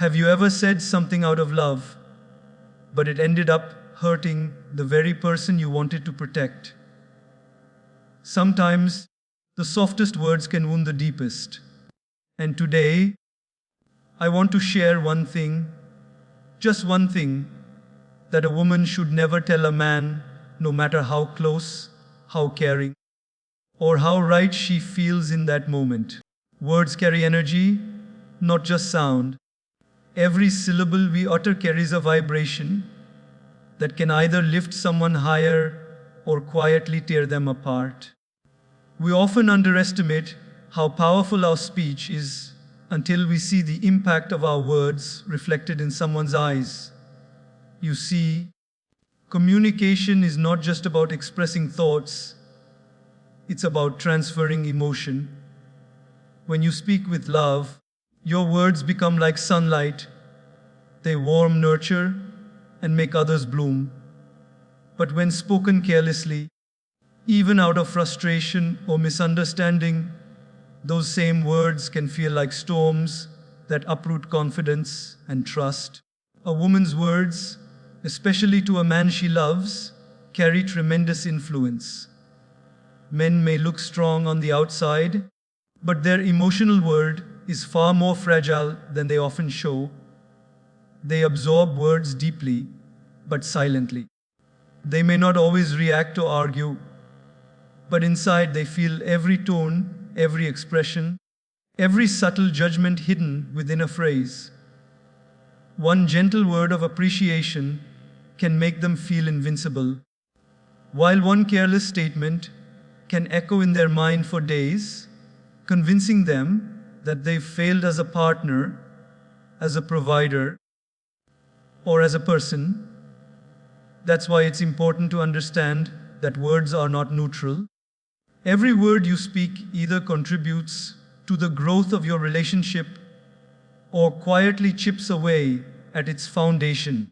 Have you ever said something out of love, but it ended up hurting the very person you wanted to protect? Sometimes, the softest words can wound the deepest. And today, I want to share one thing, just one thing, that a woman should never tell a man, no matter how close, how caring, or how right she feels in that moment. Words carry energy, not just sound. Every syllable we utter carries a vibration that can either lift someone higher or quietly tear them apart. We often underestimate how powerful our speech is until we see the impact of our words reflected in someone's eyes. You see, communication is not just about expressing thoughts, it's about transferring emotion. When you speak with love, your words become like sunlight. They warm, nurture, and make others bloom. But when spoken carelessly, even out of frustration or misunderstanding, those same words can feel like storms that uproot confidence and trust. A woman's words, especially to a man she loves, carry tremendous influence. Men may look strong on the outside, but their emotional world is far more fragile than they often show. They absorb words deeply, but silently. They may not always react or argue, but inside they feel every tone, every expression, every subtle judgment hidden within a phrase. One gentle word of appreciation can make them feel invincible, while one careless statement can echo in their mind for days, convincing them that they've failed as a partner, as a provider, or as a person. That's why it's important to understand that words are not neutral. Every word you speak either contributes to the growth of your relationship or quietly chips away at its foundation.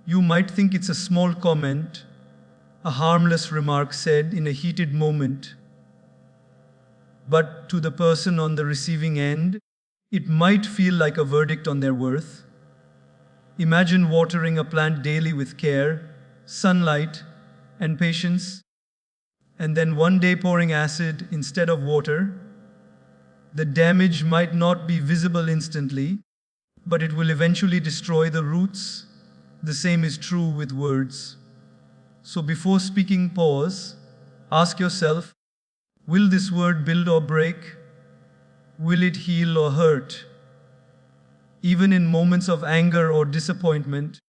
You might think it's a small comment, a harmless remark said in a heated moment, but to the person on the receiving end, it might feel like a verdict on their worth. Imagine watering a plant daily with care, sunlight, and patience, and then one day pouring acid instead of water. The damage might not be visible instantly, but it will eventually destroy the roots. The same is true with words. So before speaking, pause. Ask yourself, will this word build or break? Will it heal or hurt? Even in moments of anger or disappointment,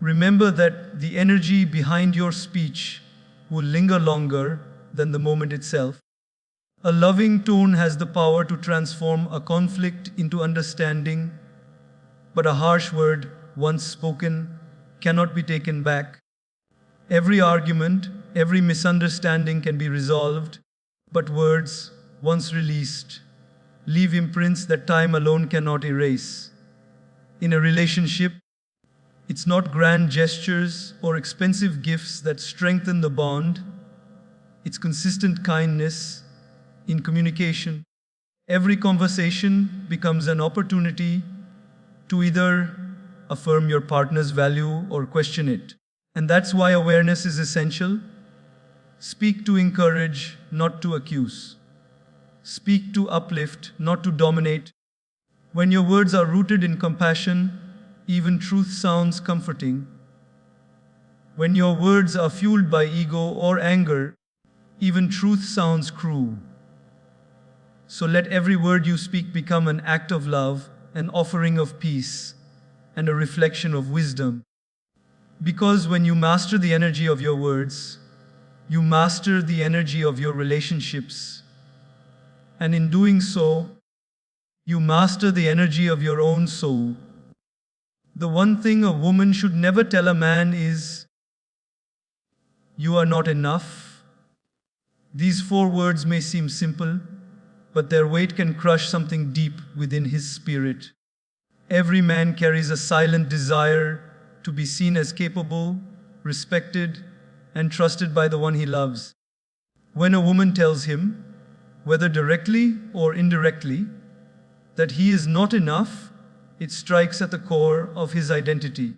remember that the energy behind your speech will linger longer than the moment itself. A loving tone has the power to transform a conflict into understanding, but a harsh word, once spoken, cannot be taken back. Every argument, every misunderstanding can be resolved, but words, once released, leave imprints that time alone cannot erase. In a relationship, it's not grand gestures or expensive gifts that strengthen the bond. It's consistent kindness in communication. Every conversation becomes an opportunity to either affirm your partner's value or question it. And that's why awareness is essential. Speak to encourage, not to accuse. Speak to uplift, not to dominate. When your words are rooted in compassion, even truth sounds comforting. When your words are fueled by ego or anger, even truth sounds cruel. So let every word you speak become an act of love, an offering of peace, and a reflection of wisdom. Because when you master the energy of your words, you master the energy of your relationships. And in doing so, you master the energy of your own soul. The one thing a woman should never tell a man is, "You are not enough." These 4 words may seem simple, but their weight can crush something deep within his spirit. Every man carries a silent desire to be seen as capable, respected, and trusted by the one he loves. When a woman tells him, whether directly or indirectly, that he is not enough, It strikes at the core of his identity.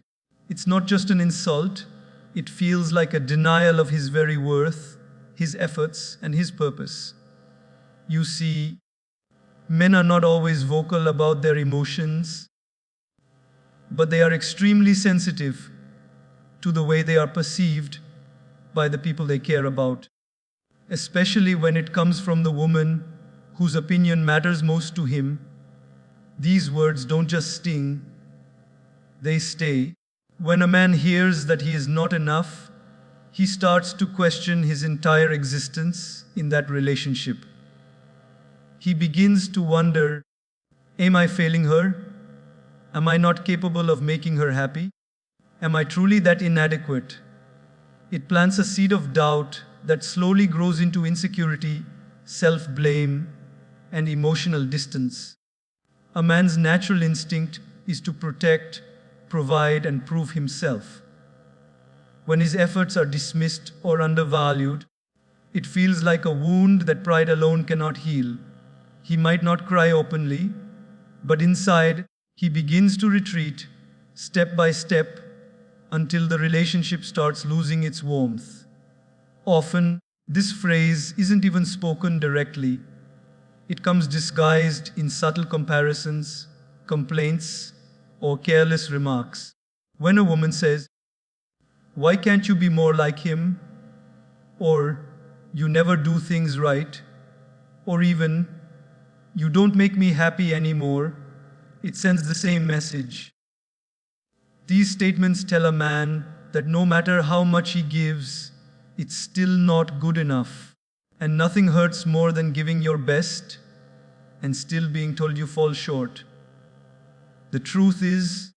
It's not just an insult, it feels like a denial of his very worth, his efforts, and his purpose. You see, men are not always vocal about their emotions, but they are extremely sensitive to the way they are perceived by the people they care about, especially when it comes from the woman whose opinion matters most to him. These words don't just sting, they stay. When a man hears that he is not enough, he starts to question his entire existence in that relationship. He begins to wonder, am I failing her? Am I not capable of making her happy? Am I truly that inadequate? It plants a seed of doubt that slowly grows into insecurity, self-blame, and emotional distance. A man's natural instinct is to protect, provide, and prove himself. When his efforts are dismissed or undervalued, it feels like a wound that pride alone cannot heal. He might not cry openly, but inside, he begins to retreat, step by step, until the relationship starts losing its warmth. Often, this phrase isn't even spoken directly. It comes disguised in subtle comparisons, complaints, or careless remarks. When a woman says, "Why can't you be more like him?" or "You never do things right," or even, "You don't make me happy anymore," it sends the same message. These statements tell a man that no matter how much he gives, it's still not good enough. And nothing hurts more than giving your best and still being told you fall short. The truth is,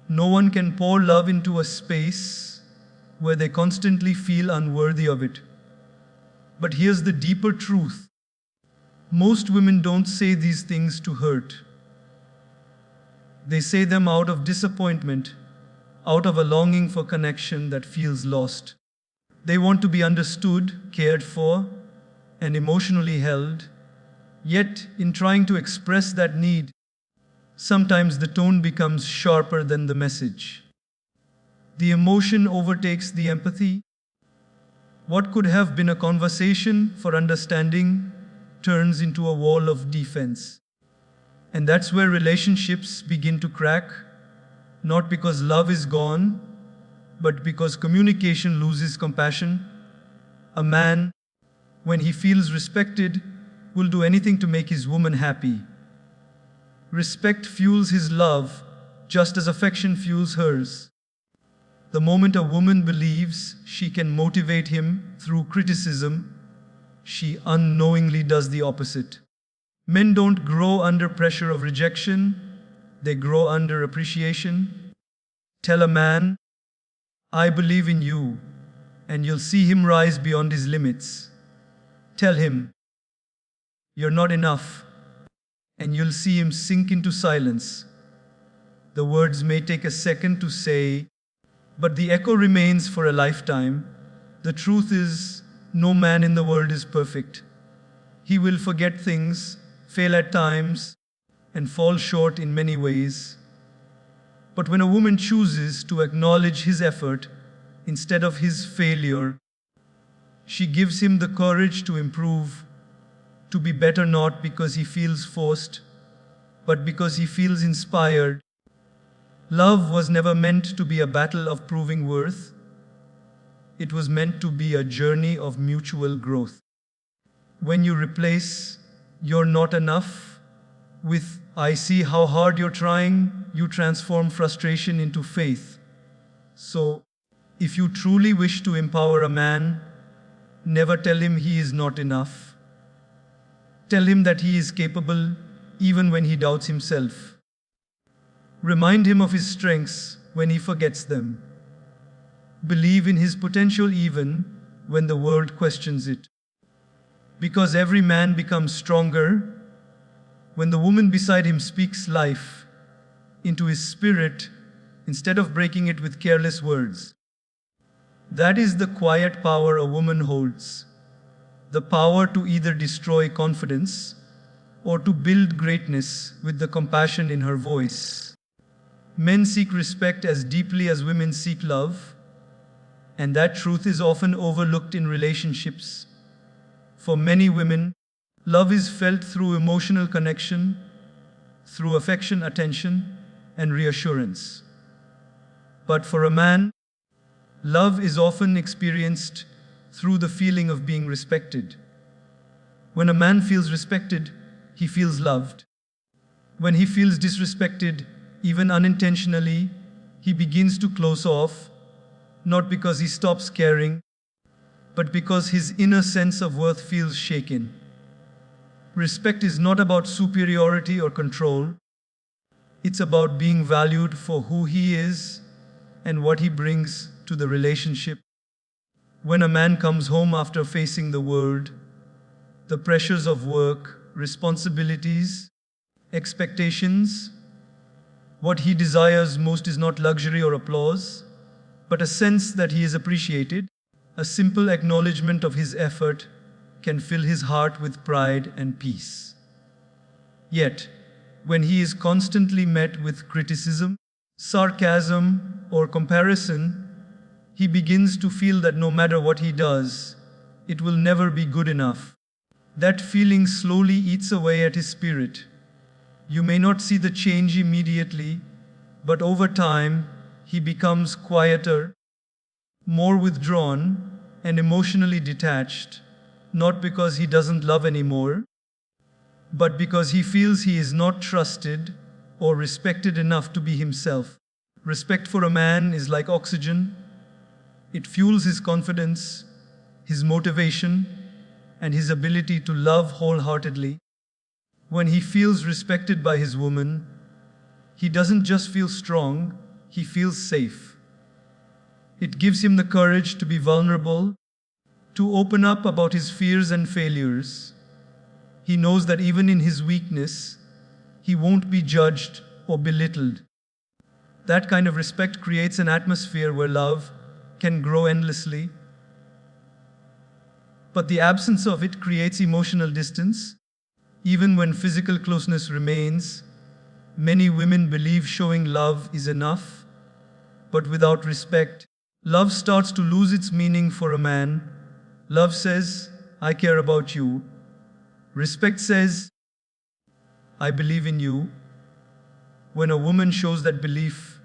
no one can pour love into a space where they constantly feel unworthy of it. But here's the deeper truth. Most women don't say these things to hurt. They say them out of disappointment, out of a longing for connection that feels lost. They want to be understood, cared for, and emotionally held. Yet, in trying to express that need, sometimes the tone becomes sharper than the message. The emotion overtakes the empathy. What could have been a conversation for understanding turns into a wall of defense. And that's where relationships begin to crack, not because love is gone, but because communication loses compassion. A man, when he feels respected, will do anything to make his woman happy. Respect fuels his love, just as affection fuels hers. The moment a woman believes she can motivate him through criticism, she unknowingly does the opposite. Men don't grow under pressure of rejection, they grow under appreciation. Tell a man, "I believe in you," and you'll see him rise beyond his limits. Tell him, "You're not enough," and you'll see him sink into silence. The words may take a second to say, but the echo remains for a lifetime. The truth is, no man in the world is perfect. He will forget things, fail at times, and fall short in many ways. But when a woman chooses to acknowledge his effort instead of his failure, she gives him the courage to improve, to be better not because he feels forced, but because he feels inspired. Love was never meant to be a battle of proving worth. It was meant to be a journey of mutual growth. When you replace "you're not enough" with "I see how hard you're trying," you transform frustration into faith. So, if you truly wish to empower a man, never tell him he is not enough. Tell him that he is capable even when he doubts himself. Remind him of his strengths when he forgets them. Believe in his potential even when the world questions it. Because every man becomes stronger when the woman beside him speaks life into his spirit instead of breaking it with careless words. That is the quiet power a woman holds. The power to either destroy confidence or to build greatness with the compassion in her voice. Men seek respect as deeply as women seek love, and that truth is often overlooked in relationships. For many women, love is felt through emotional connection, through affection, attention, and reassurance. But for a man, love is often experienced through the feeling of being respected. When a man feels respected, he feels loved. When he feels disrespected, even unintentionally, he begins to close off, not because he stops caring, but because his inner sense of worth feels shaken. Respect is not about superiority or control. It's about being valued for who he is and what he brings to the relationship. When a man comes home after facing the world, the pressures of work, responsibilities, expectations, what he desires most is not luxury or applause, but a sense that he is appreciated. A simple acknowledgement of his effort can fill his heart with pride and peace. Yet, when he is constantly met with criticism, sarcasm, or comparison, he begins to feel that no matter what he does, it will never be good enough. That feeling slowly eats away at his spirit. You may not see the change immediately, but over time, he becomes quieter, more withdrawn, and emotionally detached, not because he doesn't love anymore, but because he feels he is not trusted or respected enough to be himself. Respect for a man is like oxygen. It fuels his confidence, his motivation, and his ability to love wholeheartedly. When he feels respected by his woman, he doesn't just feel strong, he feels safe. It gives him the courage to be vulnerable, to open up about his fears and failures. He knows that even in his weakness, he won't be judged or belittled. That kind of respect creates an atmosphere where love can grow endlessly. But the absence of it creates emotional distance. Even when physical closeness remains, many women believe showing love is enough. But without respect, love starts to lose its meaning for a man. Love says, I care about you. Respect says, I believe in you. When a woman shows that belief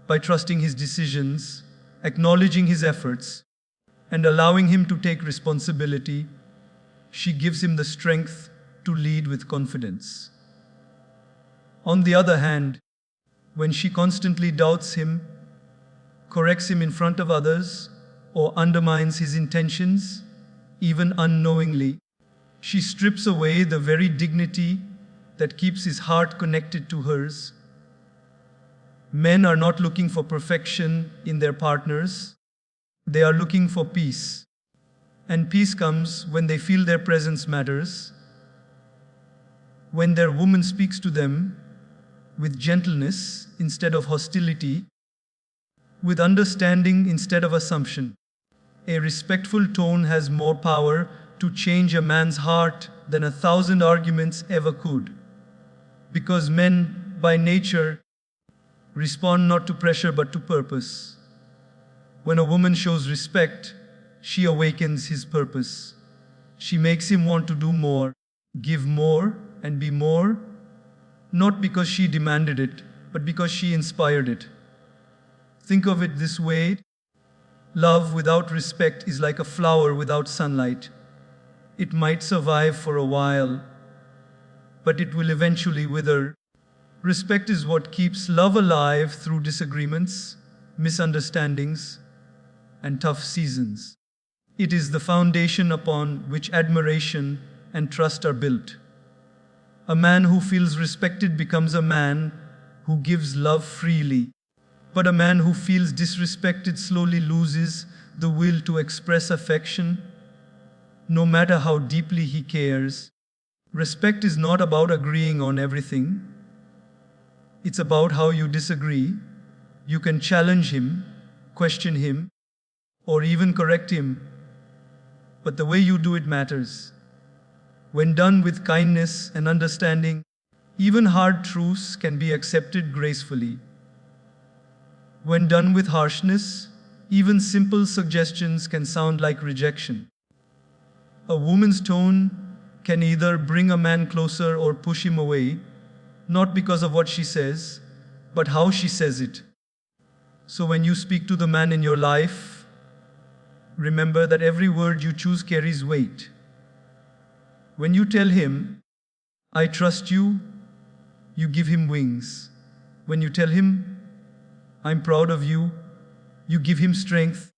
by trusting his decisions, acknowledging his efforts, and allowing him to take responsibility, she gives him the strength to lead with confidence. On the other hand, when she constantly doubts him, corrects him in front of others, or undermines his intentions, even unknowingly, she strips away the very dignity that keeps his heart connected to hers. Men are not looking for perfection in their partners. They are looking for peace. And peace comes when they feel their presence matters, when their woman speaks to them with gentleness instead of hostility, with understanding instead of assumption. A respectful tone has more power to change a man's heart than 1,000 arguments ever could. Because men, by nature, respond not to pressure but to purpose. When a woman shows respect, she awakens his purpose. She makes him want to do more, give more, and be more, not because she demanded it, but because she inspired it. Think of it this way: love without respect is like a flower without sunlight. It might survive for a while, but it will eventually wither. Respect is what keeps love alive through disagreements, misunderstandings, and tough seasons. It is the foundation upon which admiration and trust are built. A man who feels respected becomes a man who gives love freely. But a man who feels disrespected slowly loses the will to express affection, no matter how deeply he cares. Respect is not about agreeing on everything. It's about how you disagree. You can challenge him, question him, or even correct him, but the way you do it matters. When done with kindness and understanding, even hard truths can be accepted gracefully. When done with harshness, even simple suggestions can sound like rejection. A woman's tone can either bring a man closer or push him away, not because of what she says, but how she says it. So when you speak to the man in your life, remember that every word you choose carries weight. When you tell him, I trust you, you give him wings. When you tell him, I'm proud of you, you give him strength.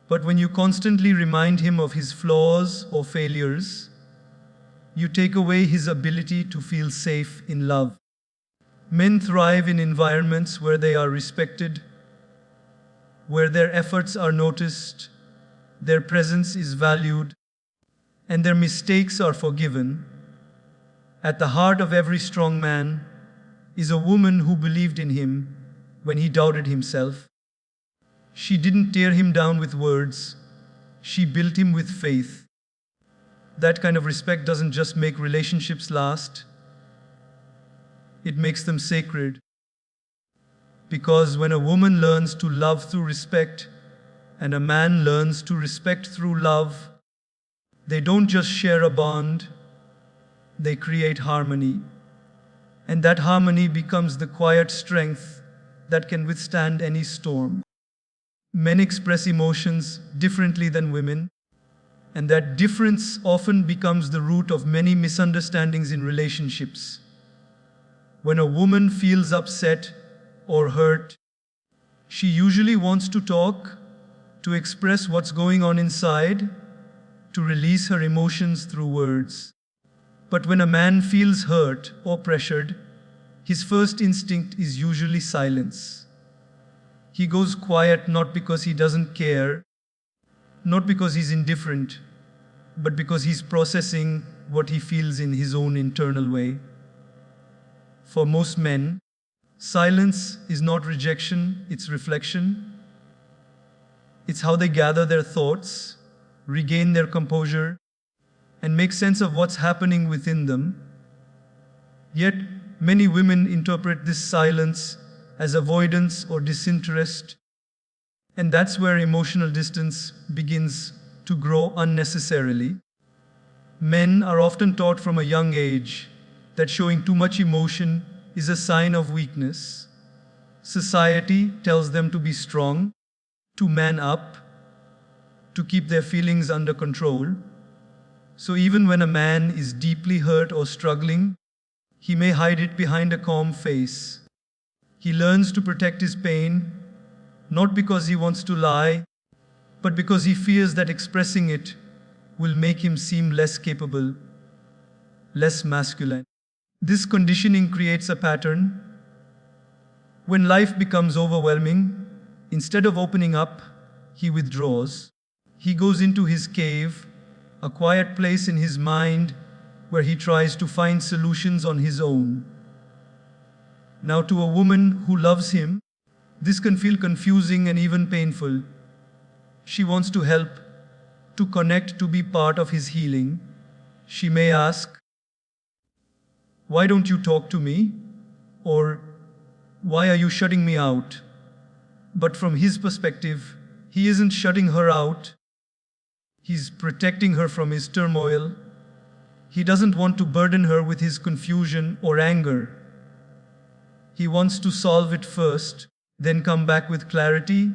But when you constantly remind him of his flaws or failures, you take away his ability to feel safe in love. Men thrive in environments where they are respected, where their efforts are noticed, their presence is valued, and their mistakes are forgiven. At the heart of every strong man is a woman who believed in him when he doubted himself. She didn't tear him down with words, she built him with faith. That kind of respect doesn't just make relationships last, it makes them sacred. Because when a woman learns to love through respect and a man learns to respect through love, they don't just share a bond, they create harmony. And that harmony becomes the quiet strength that can withstand any storm. Men express emotions differently than women, and that difference often becomes the root of many misunderstandings in relationships. When a woman feels upset or hurt, she usually wants to talk, to express what's going on inside, to release her emotions through words. But when a man feels hurt or pressured, his first instinct is usually silence. He goes quiet not because he doesn't care, not because he's indifferent, but because he's processing what he feels in his own internal way. For most men, silence is not rejection, it's reflection. It's how they gather their thoughts, regain their composure, and make sense of what's happening within them. Yet, many women interpret this silence as avoidance or disinterest, and that's where emotional distance begins to grow unnecessarily. Men are often taught from a young age that showing too much emotion is a sign of weakness. Society tells them to be strong, to man up, to keep their feelings under control. So even when a man is deeply hurt or struggling, he may hide it behind a calm face. He learns to protect his pain, not because he wants to lie, but because he fears that expressing it will make him seem less capable, less masculine. This conditioning creates a pattern. When life becomes overwhelming, instead of opening up, he withdraws. He goes into his cave, a quiet place in his mind where he tries to find solutions on his own. Now, to a woman who loves him, this can feel confusing and even painful. She wants to help, to connect, to be part of his healing. She may ask, why don't you talk to me? Or, why are you shutting me out? But from his perspective, he isn't shutting her out. He's protecting her from his turmoil. He doesn't want to burden her with his confusion or anger. He wants to solve it first, then come back with clarity.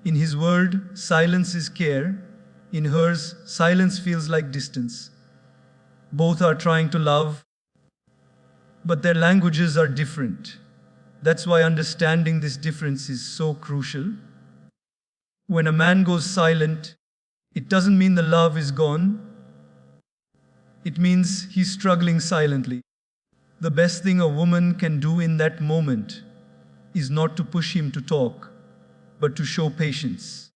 In his world, silence is care. In hers, silence feels like distance. Both are trying to love, but their languages are different. That's why understanding this difference is so crucial. When a man goes silent, it doesn't mean the love is gone. It means he's struggling silently. The best thing a woman can do in that moment is not to push him to talk, but to show patience,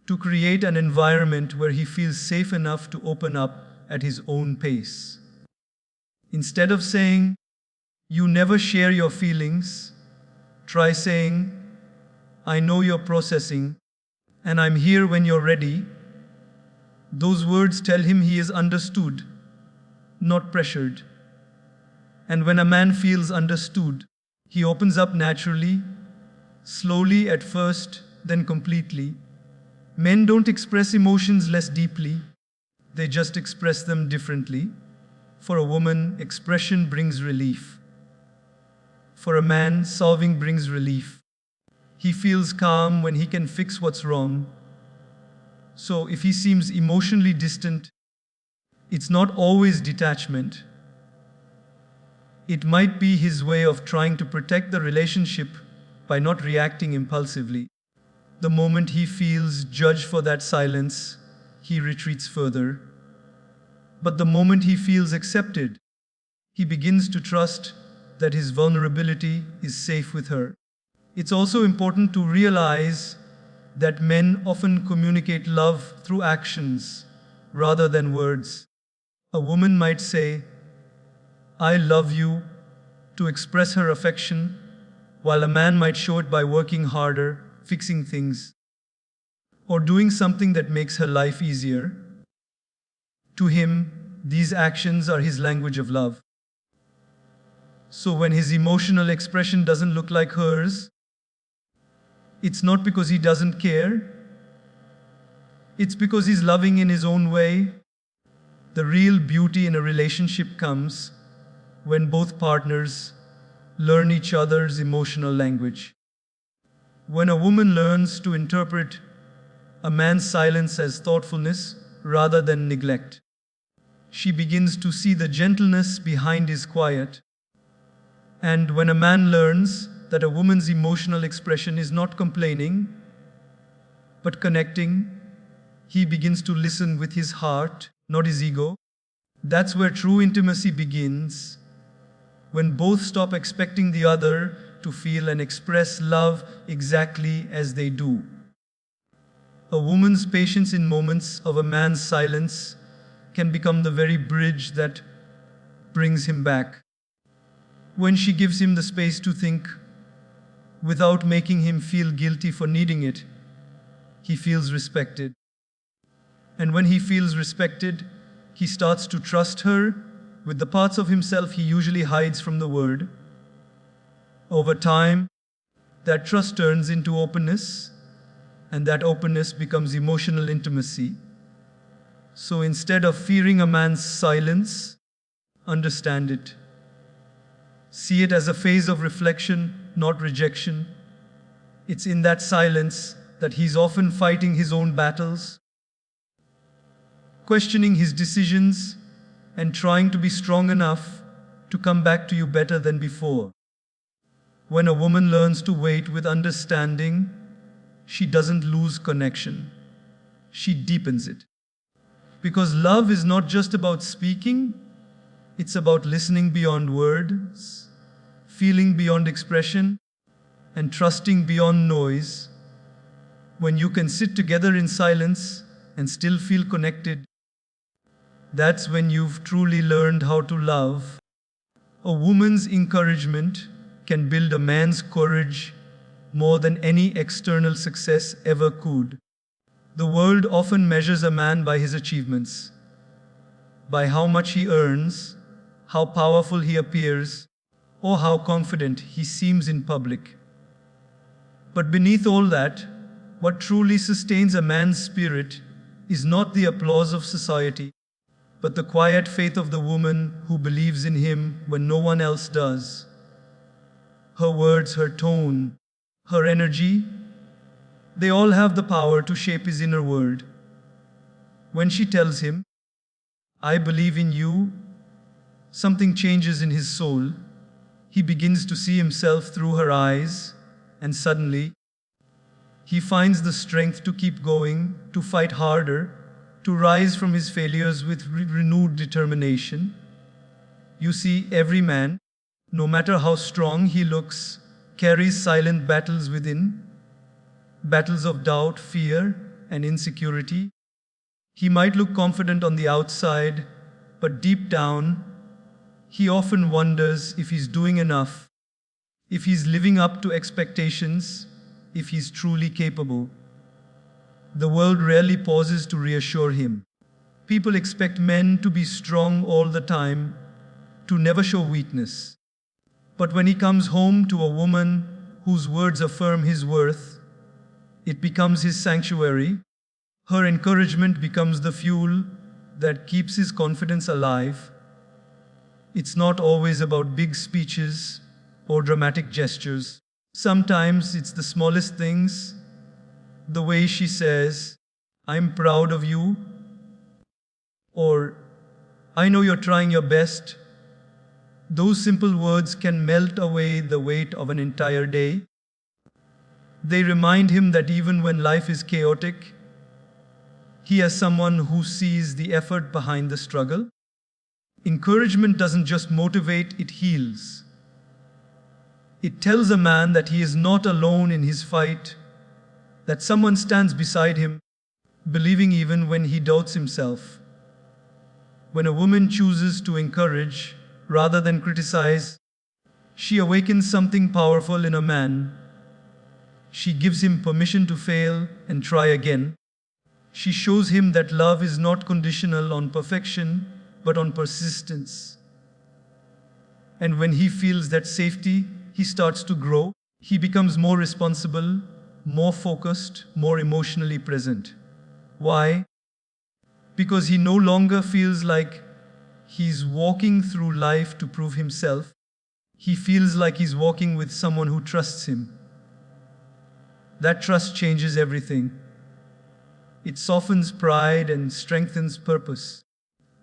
to create an environment where he feels safe enough to open up at his own pace. Instead of saying, you never share your feelings, try saying, I know you're processing, and I'm here when you're ready. Those words tell him he is understood, not pressured. And when a man feels understood, he opens up naturally. slowly at first, then completely. Men don't express emotions less deeply, they just express them differently. For a woman, expression brings relief. For a man, solving brings relief. He feels calm when he can fix what's wrong. So if he seems emotionally distant, it's not always detachment. It might be his way of trying to protect the relationship by not reacting impulsively. The moment he feels judged for that silence, he retreats further. But the moment he feels accepted, he begins to trust that his vulnerability is safe with her. It's also important to realize that men often communicate love through actions rather than words. A woman might say, "I love you," to express her affection, while a man might show it by working harder, fixing things, or doing something that makes her life easier. To him, these actions are his language of love. So when his emotional expression doesn't look like hers, it's not because he doesn't care, it's because he's loving in his own way. The real beauty in a relationship comes when both partners learn each other's emotional language. When a woman learns to interpret a man's silence as thoughtfulness rather than neglect, she begins to see the gentleness behind his quiet. And when a man learns that a woman's emotional expression is not complaining, but connecting, he begins to listen with his heart, not his ego. That's where true intimacy begins, when both stop expecting the other to feel and express love exactly as they do. A woman's patience in moments of a man's silence can become the very bridge that brings him back. When she gives him the space to think, without making him feel guilty for needing it, he feels respected. And when he feels respected, he starts to trust her with the parts of himself he usually hides from the world. Over time, that trust turns into openness, and that openness becomes emotional intimacy. So instead of fearing a man's silence, understand it. See it as a phase of reflection, not rejection. It's in that silence that he's often fighting his own battles, questioning his decisions, and trying to be strong enough to come back to you better than before. When a woman learns to wait with understanding, she doesn't lose connection, she deepens it. Because love is not just about speaking, it's about listening beyond words, feeling beyond expression, and trusting beyond noise. When you can sit together in silence and still feel connected, that's when you've truly learned how to love. A woman's encouragement can build a man's courage more than any external success ever could. The world often measures a man by his achievements, by how much he earns, how powerful he appears, or how confident he seems in public. But beneath all that, what truly sustains a man's spirit is not the applause of society, but the quiet faith of the woman who believes in him when no one else does. Her words, her tone, her energy, they all have the power to shape his inner world. When she tells him, "I believe in you," something changes in his soul. He begins to see himself through her eyes, and suddenly, he finds the strength to keep going, to fight harder, to rise from his failures with renewed determination. You see, every man, no matter how strong he looks, carries silent battles within, battles of doubt, fear, and insecurity. He might look confident on the outside, but deep down, he often wonders if he's doing enough, if he's living up to expectations, if he's truly capable. The world rarely pauses to reassure him. People expect men to be strong all the time, to never show weakness. But when he comes home to a woman whose words affirm his worth. It becomes his sanctuary. Her encouragement becomes the fuel that keeps his confidence alive. It's not always about big speeches or dramatic gestures. Sometimes it's the smallest things, the way she says, "I'm proud of you," or "I know you're trying your best." Those simple words can melt away the weight of an entire day. They remind him that even when life is chaotic, he has someone who sees the effort behind the struggle. Encouragement doesn't just motivate, it heals. It tells a man that he is not alone in his fight, that someone stands beside him, believing even when he doubts himself. When a woman chooses to encourage rather than criticize, she awakens something powerful in a man. She gives him permission to fail and try again. She shows him that love is not conditional on perfection, but on persistence. And when he feels that safety, he starts to grow. He becomes more responsible, more focused, more emotionally present. Why? Because he no longer feels like he's walking through life to prove himself. He feels like he's walking with someone who trusts him. That trust changes everything. It softens pride and strengthens purpose.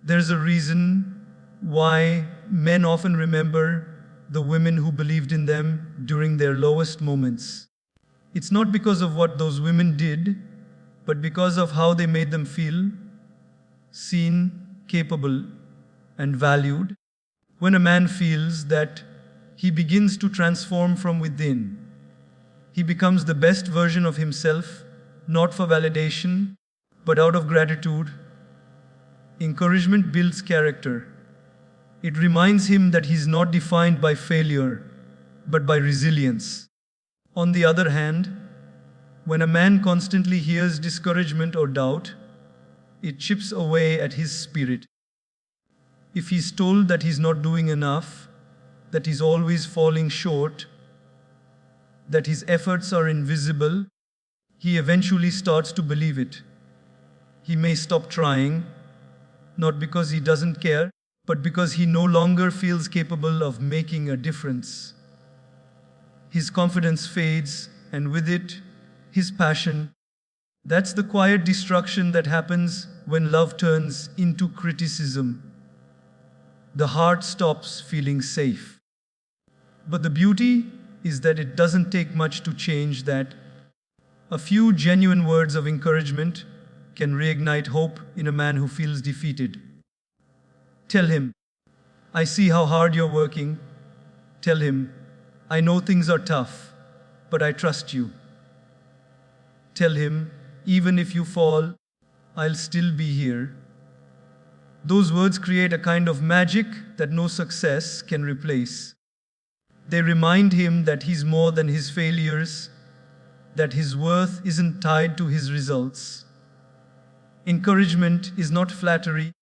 There's a reason why men often remember the women who believed in them during their lowest moments. It's not because of what those women did, but because of how they made them feel, seen, capable, and valued. When a man feels that, he begins to transform from within. He becomes the best version of himself, not for validation, but out of gratitude. Encouragement builds character. It reminds him that he's not defined by failure, but by resilience. On the other hand, when a man constantly hears discouragement or doubt, it chips away at his spirit. If he's told that he's not doing enough, that he's always falling short, that his efforts are invisible, he eventually starts to believe it. He may stop trying, not because he doesn't care, but because he no longer feels capable of making a difference. His confidence fades, and with it, his passion. That's the quiet destruction that happens when love turns into criticism. The heart stops feeling safe. But the beauty is that it doesn't take much to change that. A few genuine words of encouragement can reignite hope in a man who feels defeated. Tell him, "I see how hard you're working." Tell him, "I know things are tough, but I trust you." Tell him, "Even if you fall, I'll still be here." Those words create a kind of magic that no success can replace. They remind him that he's more than his failures, that his worth isn't tied to his results. Encouragement is not flattery,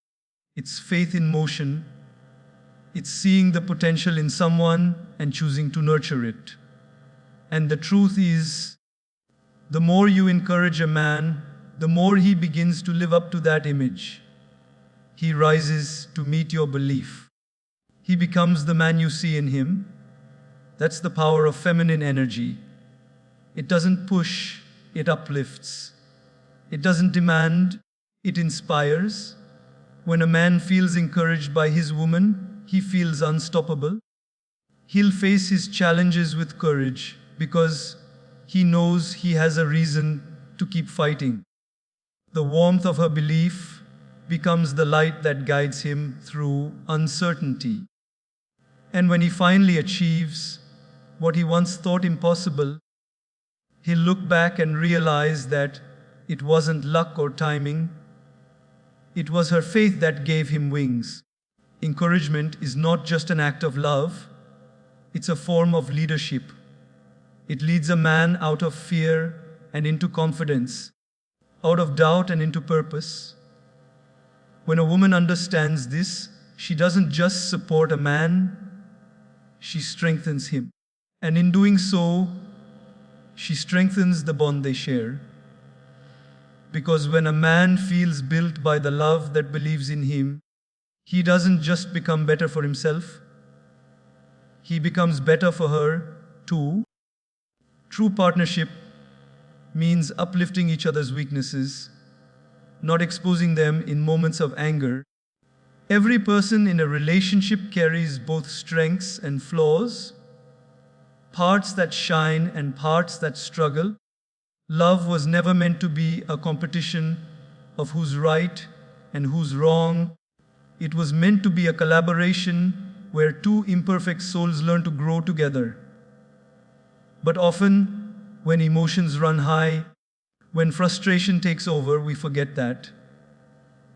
it's faith in motion. It's seeing the potential in someone and choosing to nurture it. And the truth is, the more you encourage a man, the more he begins to live up to that image. He rises to meet your belief. He becomes the man you see in him. That's the power of feminine energy. It doesn't push, it uplifts. It doesn't demand, it inspires. When a man feels encouraged by his woman, he feels unstoppable. He'll face his challenges with courage because he knows he has a reason to keep fighting. The warmth of her belief becomes the light that guides him through uncertainty. And when he finally achieves what he once thought impossible, he'll look back and realize that it wasn't luck or timing. It was her faith that gave him wings. Encouragement is not just an act of love, it's a form of leadership. It leads a man out of fear and into confidence, out of doubt and into purpose. When a woman understands this, she doesn't just support a man, she strengthens him. And in doing so, She strengthens the bond they share. Because when a man feels built by the love that believes in him, he doesn't just become better for himself, he becomes better for her too. True partnership means uplifting each other's weaknesses, not exposing them in moments of anger. Every person in a relationship carries both strengths and flaws, parts that shine and parts that struggle. Love was never meant to be a competition of who's right and who's wrong. It was meant to be a collaboration where two imperfect souls learn to grow together. But often, when emotions run high, when frustration takes over, we forget that.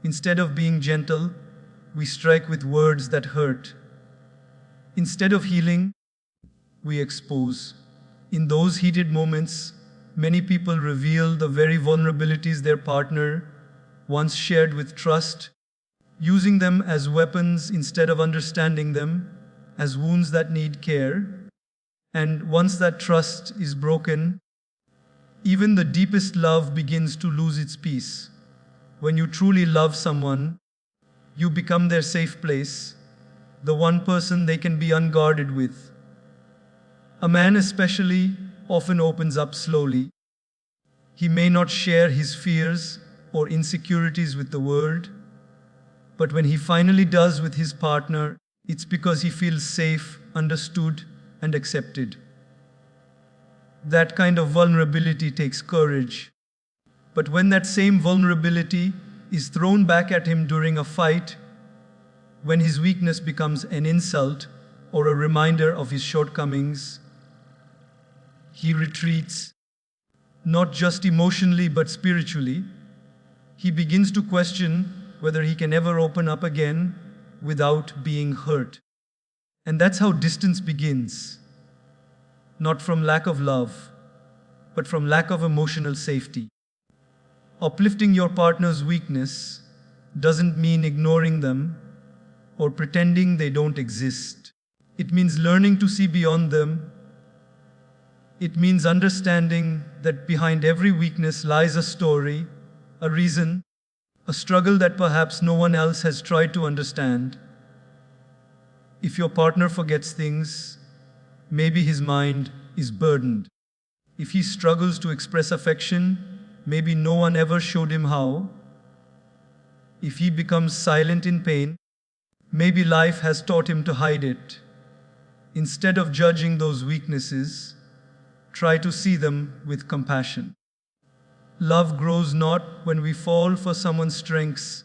Instead of being gentle, we strike with words that hurt. Instead of healing, we expose. In those heated moments, many people reveal the very vulnerabilities their partner once shared with trust, using them as weapons instead of understanding them as wounds that need care. And once that trust is broken, even the deepest love begins to lose its peace. When you truly love someone, you become their safe place, the one person they can be unguarded with. A man especially often opens up slowly. He may not share his fears or insecurities with the world, but when he finally does with his partner, it's because he feels safe, understood, and accepted. That kind of vulnerability takes courage. But when that same vulnerability is thrown back at him during a fight, when his weakness becomes an insult or a reminder of his shortcomings, he retreats, not just emotionally but spiritually. He begins to question whether he can ever open up again without being hurt. And that's how distance begins. Not from lack of love, but from lack of emotional safety. Uplifting your partner's weakness doesn't mean ignoring them or pretending they don't exist. It means learning to see beyond them. It means understanding that behind every weakness lies a story, a reason, a struggle that perhaps no one else has tried to understand. If your partner forgets things, maybe his mind is burdened. If he struggles to express affection, maybe no one ever showed him how. If he becomes silent in pain, maybe life has taught him to hide it. Instead of judging those weaknesses, try to see them with compassion. Love grows not when we fall for someone's strengths,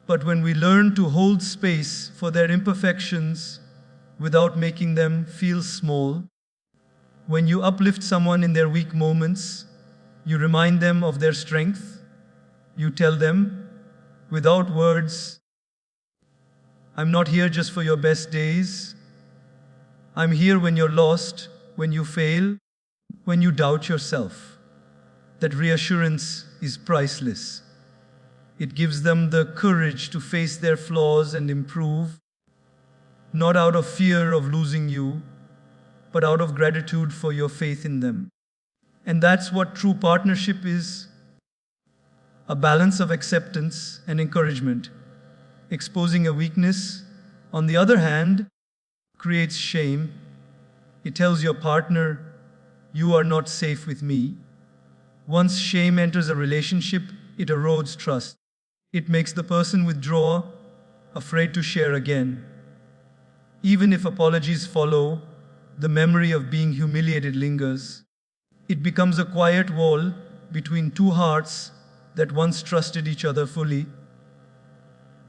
but when we learn to hold space for their imperfections without making them feel small. When you uplift someone in their weak moments, you remind them of their strength. You tell them, without words, I'm not here just for your best days. I'm here when you're lost, when you fail, when you doubt yourself. That reassurance is priceless. It gives them the courage to face their flaws and improve, not out of fear of losing you, but out of gratitude for your faith in them. And that's what true partnership is, a balance of acceptance and encouragement. Exposing a weakness, on the other hand, creates shame. It tells your partner, you are not safe with me. Once shame enters a relationship, it erodes trust. It makes the person withdraw, afraid to share again. Even if apologies follow, the memory of being humiliated lingers. It becomes a quiet wall between two hearts that once trusted each other fully.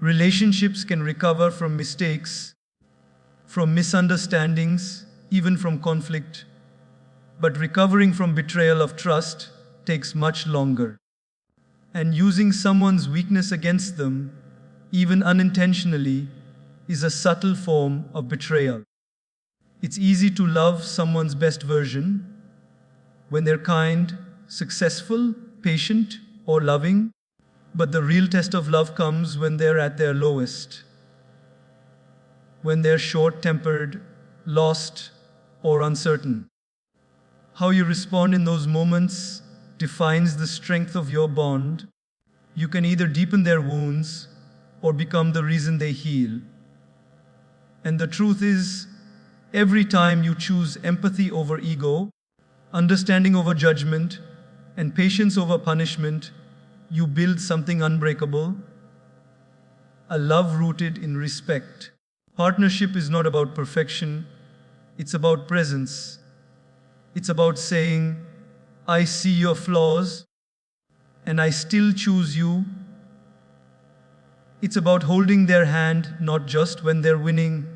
Relationships can recover from mistakes, from misunderstandings, even from conflict. But recovering from betrayal of trust takes much longer. And using someone's weakness against them, even unintentionally, is a subtle form of betrayal. It's easy to love someone's best version when they're kind, successful, patient, or loving, but the real test of love comes when they're at their lowest, when they're short-tempered, lost, or uncertain. How you respond in those moments defines the strength of your bond. You can either deepen their wounds or become the reason they heal. And the truth is, every time you choose empathy over ego, understanding over judgment, and patience over punishment, you build something unbreakable, a love rooted in respect. Partnership is not about perfection, it's about presence. It's about saying, I see your flaws, and I still choose you. It's about holding their hand not just when they're winning,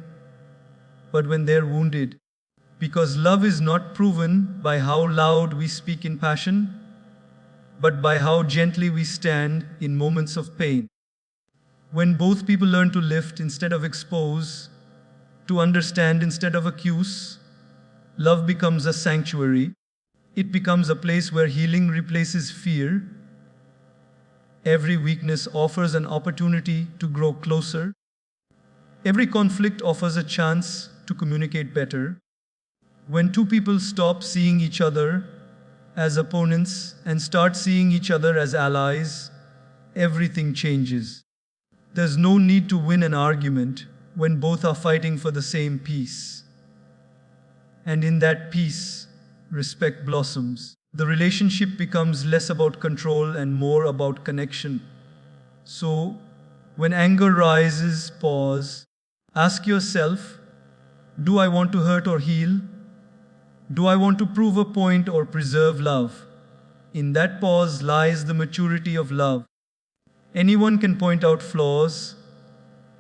but when they're wounded. Because love is not proven by how loud we speak in passion, but by how gently we stand in moments of pain. When both people learn to lift instead of expose, to understand instead of accuse, love becomes a sanctuary. It becomes a place where healing replaces fear. Every weakness offers an opportunity to grow closer. Every conflict offers a chance to communicate better. When two people stop seeing each other as opponents and start seeing each other as allies, everything changes. There's no need to win an argument when both are fighting for the same peace. And in that peace, respect blossoms. The relationship becomes less about control and more about connection. So, when anger rises, pause. Ask yourself, do I want to hurt or heal? Do I want to prove a point or preserve love? In that pause lies the maturity of love. Anyone can point out flaws.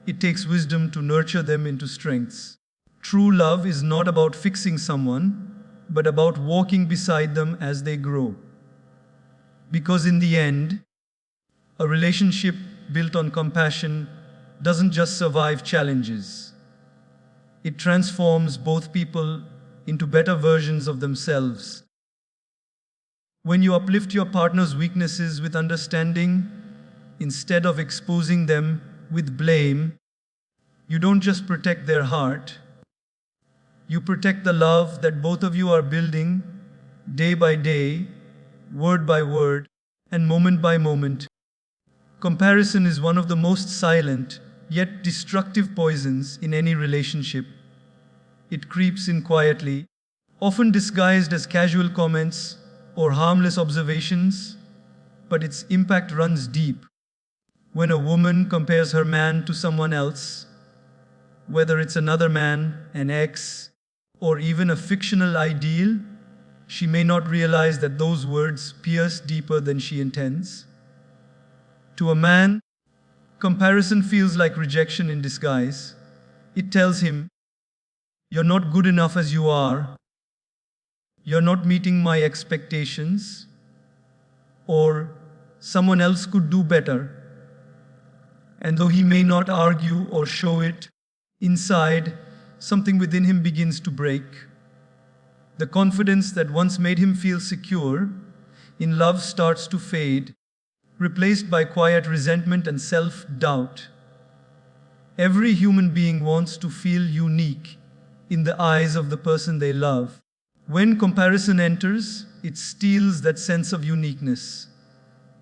It takes wisdom to nurture them into strengths. True love is not about fixing someone, but about walking beside them as they grow. Because in the end, a relationship built on compassion doesn't just survive challenges. It transforms both people into better versions of themselves. When you uplift your partner's weaknesses with understanding, instead of exposing them with blame, you don't just protect their heart, you protect the love that both of you are building day by day, word by word, and moment by moment. Comparison is one of the most silent, yet destructive poisons in any relationship. It creeps in quietly, often disguised as casual comments or harmless observations, but its impact runs deep. When a woman compares her man to someone else, whether it's another man, an ex, or even a fictional ideal, she may not realize that those words pierce deeper than she intends. To a man, comparison feels like rejection in disguise. It tells him, you're not good enough as you are, you're not meeting my expectations, or someone else could do better. And though he may not argue or show it, inside, something within him begins to break. The confidence that once made him feel secure in love starts to fade, replaced by quiet resentment and self-doubt. Every human being wants to feel unique in the eyes of the person they love. When comparison enters, it steals that sense of uniqueness.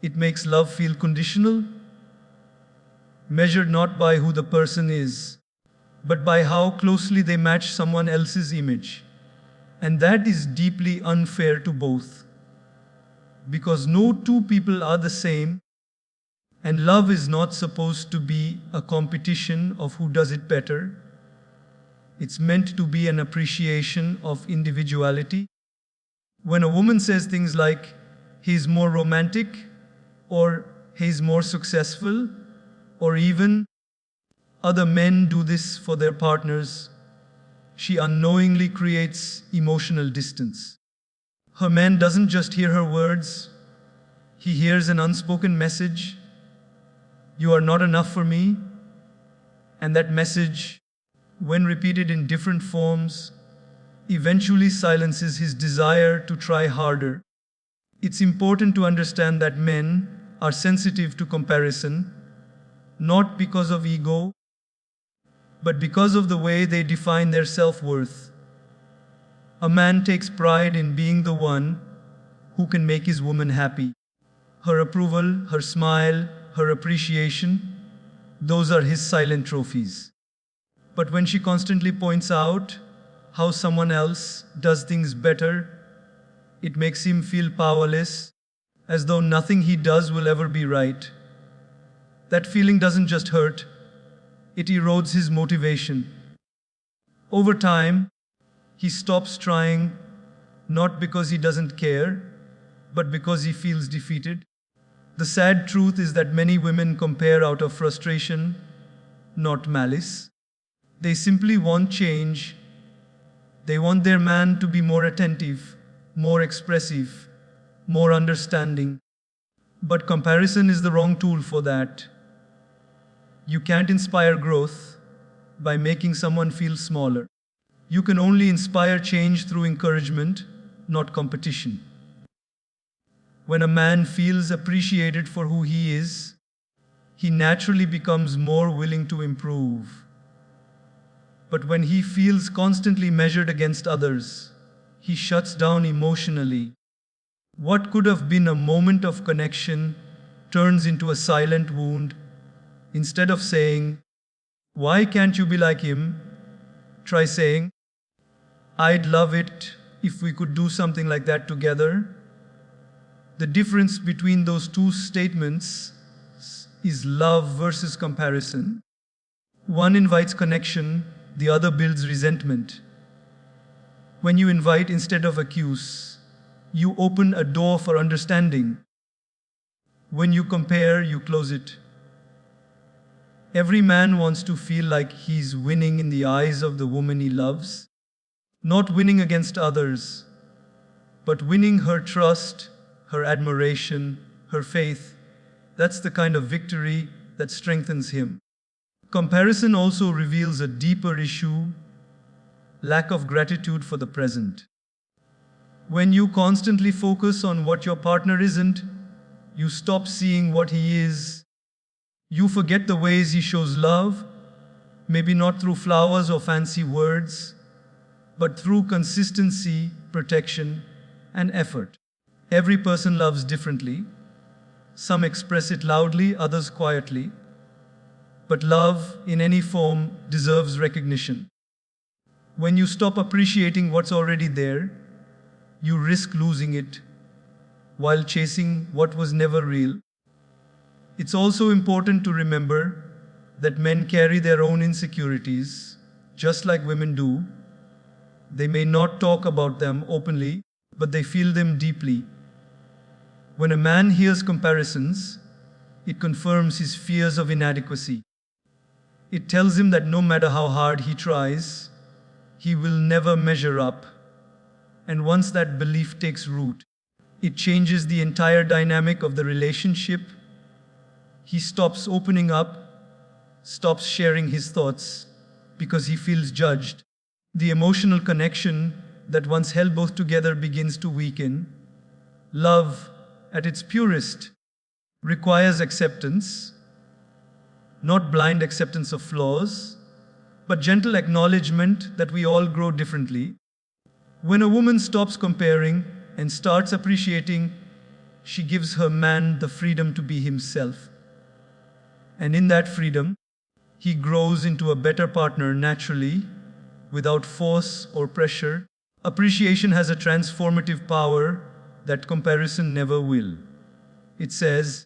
It makes love feel conditional, measured not by who the person is, but by how closely they match someone else's image. And that is deeply unfair to both. Because no two people are the same, and love is not supposed to be a competition of who does it better. It's meant to be an appreciation of individuality. When a woman says things like, he's more romantic, or he's more successful, or even, other men do this for their partners, she unknowingly creates emotional distance. Her man doesn't just hear her words, he hears an unspoken message, you are not enough for me, and that message, when repeated in different forms, eventually silences his desire to try harder. It's important to understand that men are sensitive to comparison, not because of ego, but because of the way they define their self-worth. A man takes pride in being the one who can make his woman happy. Her approval, her smile, her appreciation, those are his silent trophies. But when she constantly points out how someone else does things better, it makes him feel powerless, as though nothing he does will ever be right. That feeling doesn't just hurt, it erodes his motivation. Over time, he stops trying, not because he doesn't care, but because he feels defeated. The sad truth is that many women compare out of frustration, not malice. They simply want change. They want their man to be more attentive, more expressive, more understanding. But comparison is the wrong tool for that. You can't inspire growth by making someone feel smaller. You can only inspire change through encouragement, not competition. When a man feels appreciated for who he is, he naturally becomes more willing to improve. But when he feels constantly measured against others, he shuts down emotionally. What could have been a moment of connection turns into a silent wound. Instead of saying, "Why can't you be like him?" try saying, "I'd love it if we could do something like that together." The difference between those two statements is love versus comparison. One invites connection, the other builds resentment. When you invite instead of accuse, you open a door for understanding. When you compare, you close it. Every man wants to feel like he's winning in the eyes of the woman he loves, not winning against others, but winning her trust, her admiration, her faith. That's the kind of victory that strengthens him. Comparison also reveals a deeper issue: lack of gratitude for the present. When you constantly focus on what your partner isn't, you stop seeing what he is. You forget the ways he shows love, maybe not through flowers or fancy words, but through consistency, protection, and effort. Every person loves differently. Some express it loudly, others quietly. But love, in any form, deserves recognition. When you stop appreciating what's already there, you risk losing it while chasing what was never real. It's also important to remember that men carry their own insecurities, just like women do. They may not talk about them openly, but they feel them deeply. When a man hears comparisons, it confirms his fears of inadequacy. It tells him that no matter how hard he tries, he will never measure up. And once that belief takes root, it changes the entire dynamic of the relationship. He stops opening up, stops sharing his thoughts, because he feels judged. The emotional connection that once held both together begins to weaken. Love, at its purest, requires acceptance, not blind acceptance of flaws, but gentle acknowledgement that we all grow differently. When a woman stops comparing and starts appreciating, she gives her man the freedom to be himself. And in that freedom, he grows into a better partner naturally, without force or pressure. Appreciation has a transformative power that comparison never will. It says,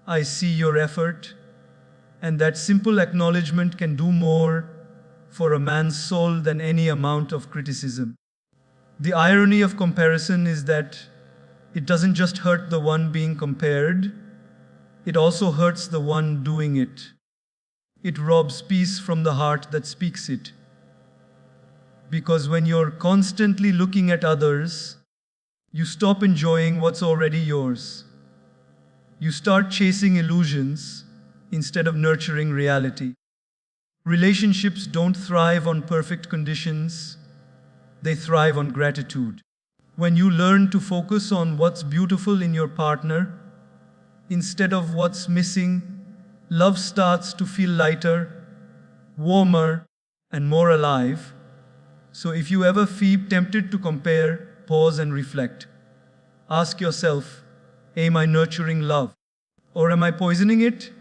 "I see your effort," and that simple acknowledgement can do more for a man's soul than any amount of criticism. The irony of comparison is that it doesn't just hurt the one being compared, it also hurts the one doing it. It robs peace from the heart that speaks it. Because when you're constantly looking at others, you stop enjoying what's already yours. You start chasing illusions instead of nurturing reality. Relationships don't thrive on perfect conditions, they thrive on gratitude. When you learn to focus on what's beautiful in your partner instead of what's missing, love starts to feel lighter, warmer, and more alive. So if you ever feel tempted to compare, pause and reflect. Ask yourself, am I nurturing love? Or am I poisoning it?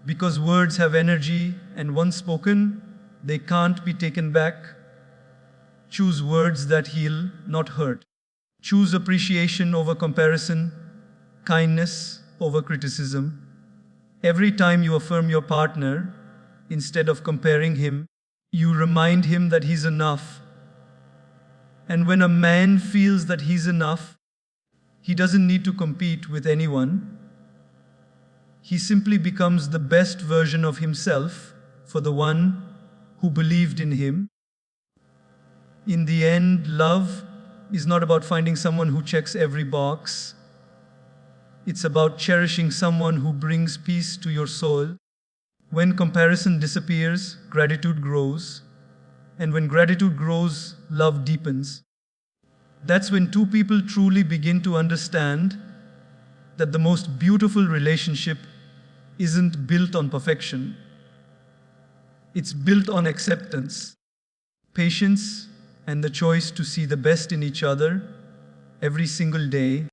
Because words have energy, and once spoken, they can't be taken back. Choose words that heal, not hurt. Choose appreciation over comparison, kindness over criticism. Every time you affirm your partner, instead of comparing him, you remind him that he's enough. And when a man feels that he's enough, he doesn't need to compete with anyone. He simply becomes the best version of himself for the one who believed in him. In the end, love is not about finding someone who checks every box. It's about cherishing someone who brings peace to your soul. When comparison disappears, gratitude grows. And when gratitude grows, love deepens. That's when two people truly begin to understand that the most beautiful relationship isn't built on perfection. It's built on acceptance, patience, and the choice to see the best in each other every single day.